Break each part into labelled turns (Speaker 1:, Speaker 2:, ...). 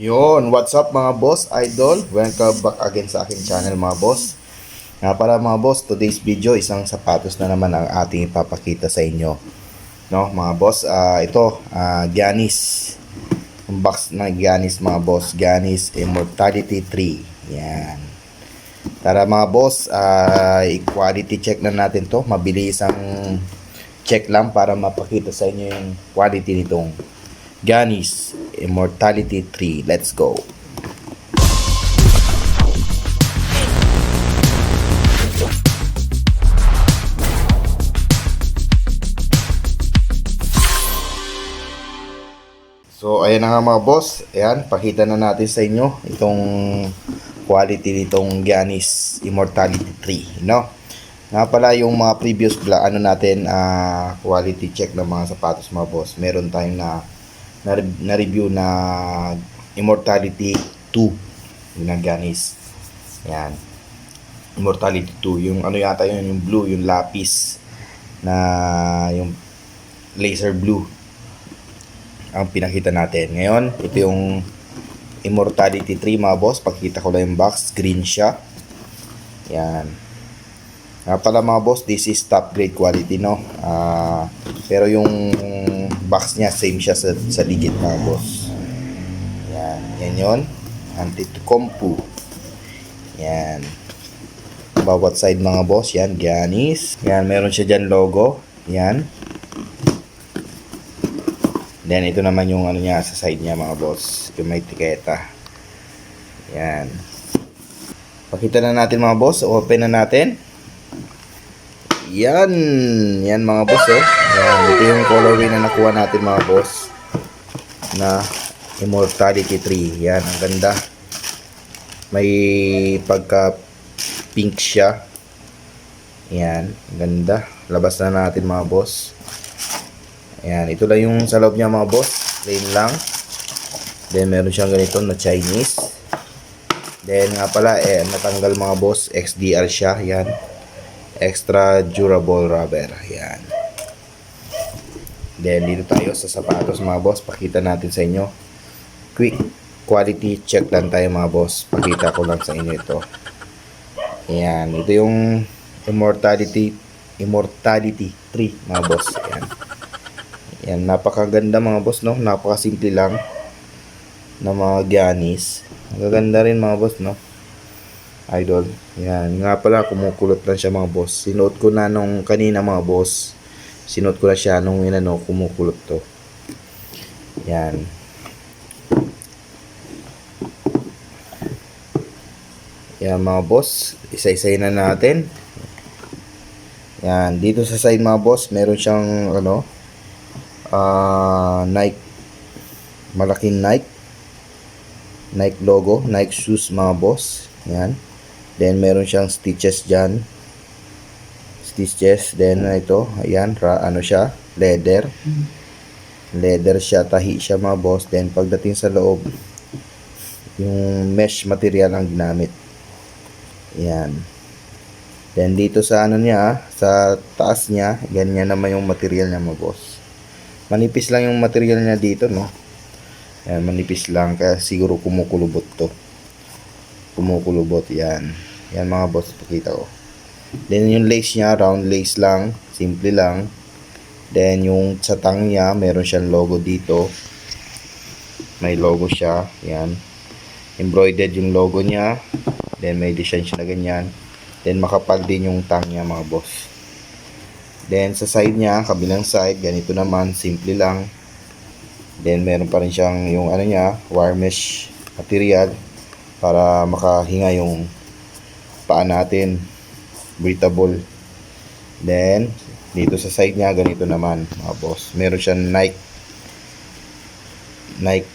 Speaker 1: Yun, what's up mga boss, idol? Welcome back again sa aking channel mga boss. Nga pala mga boss, today's video, isang sapatos na naman ang ating ipapakita sa inyo. No, mga boss, Giannis. Ang box ng Giannis mga boss, Giannis Immortality 3. Yan. Tara mga boss, quality check na natin to. Mabilis ang check lang para mapakita sa inyo yung quality nitong Giannis Immortality 3. Let's go. So, ayan na nga mga boss. Ayan, pakita na natin sa inyo itong quality nitong Giannis Immortality 3, no? Nga pala yung mga previous natin, quality check ng mga sapatos mga boss. Meron tayong na review na Immortality 2 yung Giannis. Ayan. Immortality 2, yung ano yata yun, yung blue, yung lapis na yung laser blue ang pinakita natin. Ngayon, ito yung Immortality 3 mga boss. Pakita ko lang yung box. Green siya. Yan. Nga pala mga boss, this is top grade quality, no? Pero yung box niya, same siya sa digit mga boss. Yan. Yan yun. Antetokounmpo. Yan. Bawat side mga boss. Yan. Giannis. Yan. Meron siya dyan logo. Yan. Then, ito naman yung ano niya sa side niya mga boss. Yung may tiketa. Yan. Pakita na natin mga boss. Open na natin. Yan. Yan mga boss oh. Yan. Ito yung colorway na nakuha natin mga boss. Na Immortality 3. Yan. Ang ganda. May pagka pink siya. Yan. Ang ganda. Labas na natin mga boss. Ayan, ito lang yung sa loob niya mga boss. Plain lang. Then, meron siyang ganito na Chinese. Then, nga pala, natanggal mga boss. XDR siya. Ayan. Extra durable rubber. Ayan. Then, dito tayo sa sapatos mga boss. Pakita natin sa inyo. Quick quality check lang tayo mga boss. Pakita ko lang sa inyo ito. Ayan. Ito yung Immortality 3 mga boss. Ayan. Yan, napakaganda mga boss, no? Napakasimple lang na mga Giannis. Magaganda rin mga boss, no? Idol. Yan, nga pala kumukulot lang siya mga boss. Sinuot ko na nung kanina mga boss. Sinuot ko na siya nung kumukulot to. Yan. Yan mga boss, isa-isay na natin. Yan, dito sa side mga boss, meron siyang Nike, malaking Nike logo, Nike shoes mga boss. Yan. Then meron siyang stitches dyan. Then ito, ayan, siya, leather siya, tahi siya mga boss. Then pagdating sa loob, yung mesh material ang ginamit. Yan. Then dito sa sa taas niya, ganyan naman yung material niya mga boss. Manipis lang yung material niya dito, no? Ayan, manipis lang. Kaya siguro kumukulubot to. Kumukulubot, yan. Yan mga boss, pakita ko. Then yung lace niya, round lace lang. Simple lang. Then yung satang niya, meron siyang logo dito. May logo siya. Yan. Embroidered yung logo niya. Then may design siya na ganyan. Then makapal din yung tang niya mga boss. Then sa side niya, kabilang side, ganito naman, simple lang. Then meron pa rin siyang yung wire mesh material para makahinga yung paa natin. Breathable. Then dito sa side niya, ganito naman mga boss. Meron siyang Nike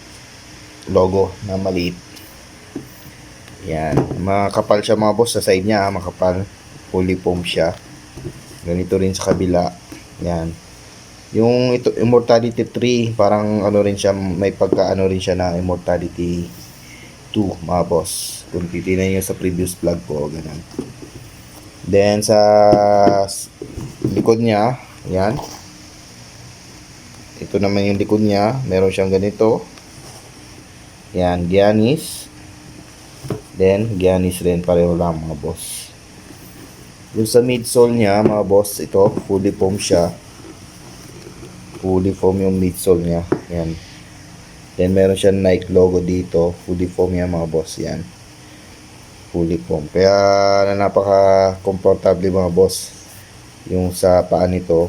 Speaker 1: logo na maliit. Yan. Makapal siya mga boss sa side niya, makapal. Fully foam siya. Ganito rin sa kabila. Yan. Yung Immortality 3, parang rin siya, may pagka rin siya na Immortality 2, mga boss. Kung titignan niyo sa previous vlog ko, ganun. Then sa likod niya, yan. Ito naman yung likod niya, meron siyang ganito. Yan, Giannis. Then, Giannis rin, pareho lang mga boss. Yung sa midsole niya, mga boss, ito, fully foam siya. Fully foam yung midsole niya. Yan. Then, meron siya Nike logo dito. Fully foam yan, mga boss. Yan. Fully foam. Kaya, napaka-comfortable, mga boss. Yung sa paa nito,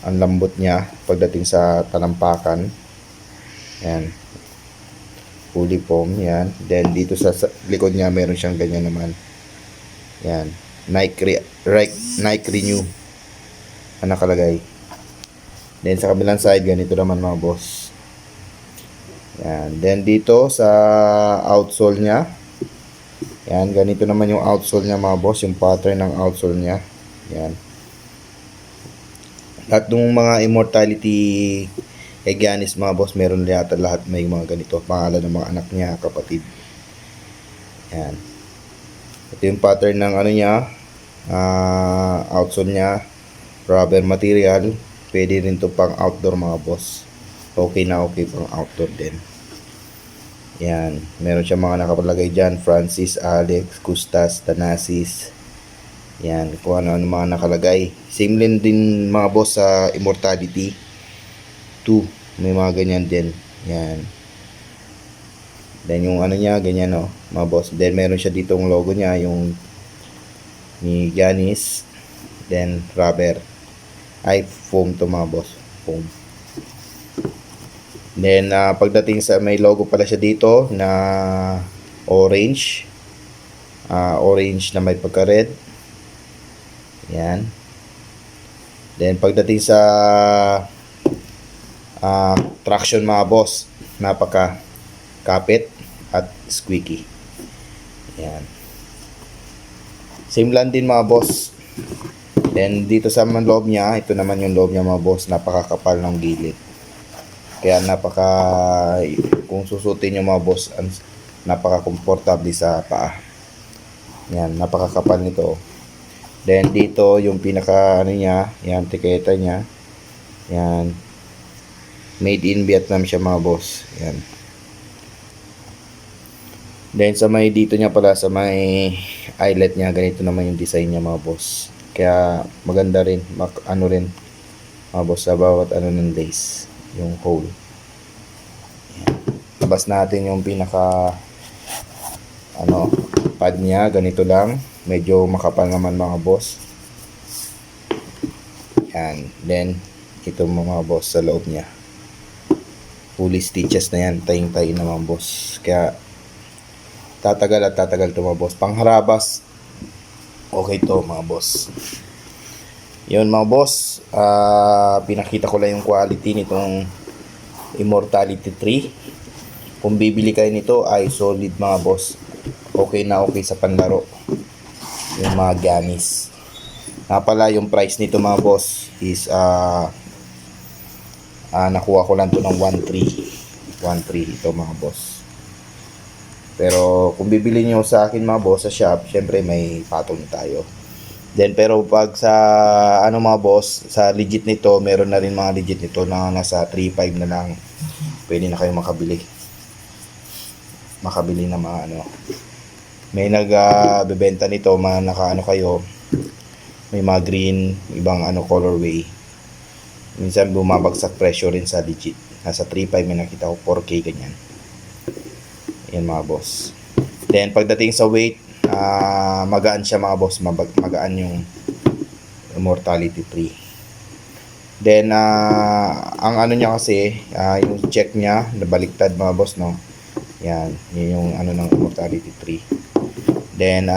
Speaker 1: ang lambot niya pagdating sa talampakan. Yan. Fully foam. Yan. Then, dito sa likod niya, meron siyang ganyan naman. Yan. Nike Renew ang nakalagay. Then sa kabilang side, ganito naman mga boss. Yan. Then dito sa outsole niya. Yan. Ganito naman yung outsole niya mga boss. Yung pattern ng outsole niya. Yan. Lahat ng mga Immortality Giannis mga boss, meron yata lahat may mga ganito. Pangalan ng mga anak niya, kapatid. Yan. Ito yung pattern ng ano niya. Outsole niya. Rubber material. Pwede rin to pang outdoor mga boss. Okay na okay pang outdoor din. Yan. Meron siya mga nakapalagay dyan. Francis, Alex, Custas, Thanasis. Yan. Kung ano mga nakalagay. Same din mga boss sa Immortality 2. May mga ganyan din. Yan. Then yung ano niya, ganyan o. Mga boss. Then meron siya ditong logo niya. Yung ni Giannis. Then rubber. Ay, foam to mga boss. Foam. Then, pagdating sa may logo pala siya dito na orange. Orange na may pagka-red. Yan. Then, pagdating sa traction mga boss, napaka-kapit at squeaky. Yan. Same lang din mga boss. Then dito sa loob niya, ito naman yung loob niya mga boss, napakakapal ng gilid. Kaya kung susutin nyo mga boss, napaka-comfortable sa paa. Yan, napakakapal nito. Then dito yung pinaka ano niya, yan, tiketa niya. Yan. Made in Vietnam siya mga boss. Yan. Then sa may dito niya pala, sa may eyelet niya, ganito naman yung design niya mga boss. Kaya maganda rin, ano rin mga boss, sa bawat ano ng lace, yung hole. Yan. Labas natin yung pinaka pad niya, ganito lang. Medyo makapal naman mga boss. Yan. Then ito mga boss sa loob niya. Fully stitches na yan, tayong-tayo na mga boss. Kaya tatagal to mga boss. Pangharabas, okay to mga boss. Yun mga boss, pinakita ko lang yung quality nitong Immortality 3. Kung bibili kayo nito ay solid mga boss. Okay na okay sa panlaro. Yung mga Giannis. Pala yung price nito mga boss is nakuha ko lang to ng 1.3 ito mga boss. Pero kung bibili niyo sa akin mga boss sa shop, syempre may patong tayo. Then pero pag sa mga boss, sa legit nito, meron na rin mga legit nito na nasa 3.5 na lang. Pwede na kayo makabili. Makabili na mga May nagbebenta nito, mga kayo, may mga green, ibang colorway. Minsan bumabagsak presyo rin sa legit. Nasa 3.5 may nakita ko, 4K ganyan. Yan mga boss. Then pagdating sa weight, magaan siya mga boss, magaan yung Immortality 3. Then ang niya kasi, yung check niya nabaliktad mga boss, no. Yan, yun yung ng Immortality 3. Then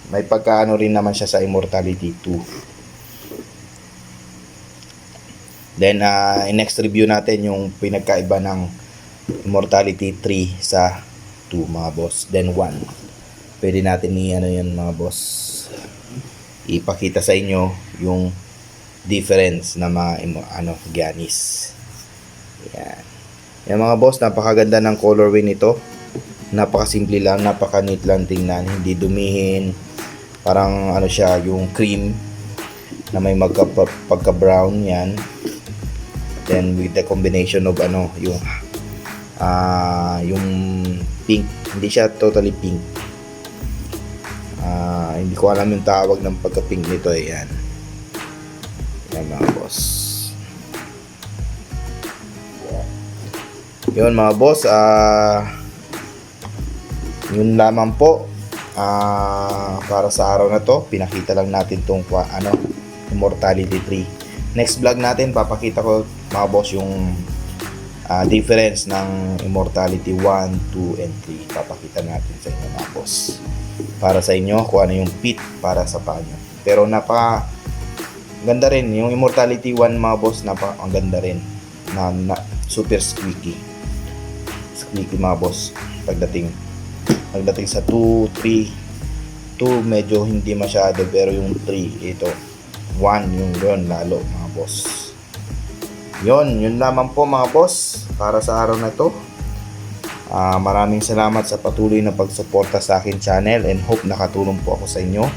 Speaker 1: may pagka rin naman siya sa Immortality 2. Then next review natin yung pinagkaiba ng Immortality 3 sa 2 mga boss. Then 1. Pwede natin yan mga boss. Ipakita sa inyo yung difference na mga Giannis. Yan. Yan mga boss, napakaganda ng colorway nito. Napakasimple lang, napaka-neat lang tingnan, hindi dumihin. Parang siya, yung cream na may pagka-brown yan. Then with the combination of yung yung pink, hindi siya totally pink. Hindi ko alam yung tawag ng pagka-pink nito eh. Yan mga boss. Yun mga boss, yun lamang po para sa araw na to. Pinakita lang natin tong Immortality 3. Next vlog natin papakita ko mga boss yung difference ng Immortality 1, 2, and 3. Papakita natin sa inyo mga boss, para sa inyo kung ano yung fit para sa paa nyo. Pero ganda rin yung Immortality 1 mga boss, ang ganda rin na super squeaky mga boss. Pagdating sa 2, 3, 2 medyo hindi masyado, pero yung 3, ito 1 yung yun lalo mga boss. Yun lamang po mga boss para sa araw na to. Maraming salamat sa patuloy na pagsuporta sa akin channel, and hope nakatulong po ako sa inyo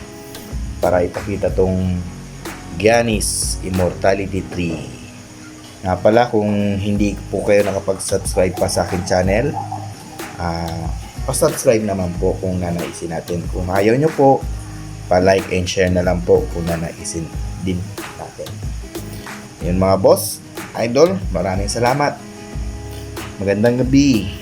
Speaker 1: para ipakita tong Giannis Immortality 3. Nga pala, kung hindi po kayo nakapag-subscribe pa sa akin channel, pa-subscribe naman po kung nanaisin natin. Kung ayaw nyo po, pa-like and share na lang po kung nanaisin din natin. Yun mga boss, idol, maraming salamat. Magandang gabi.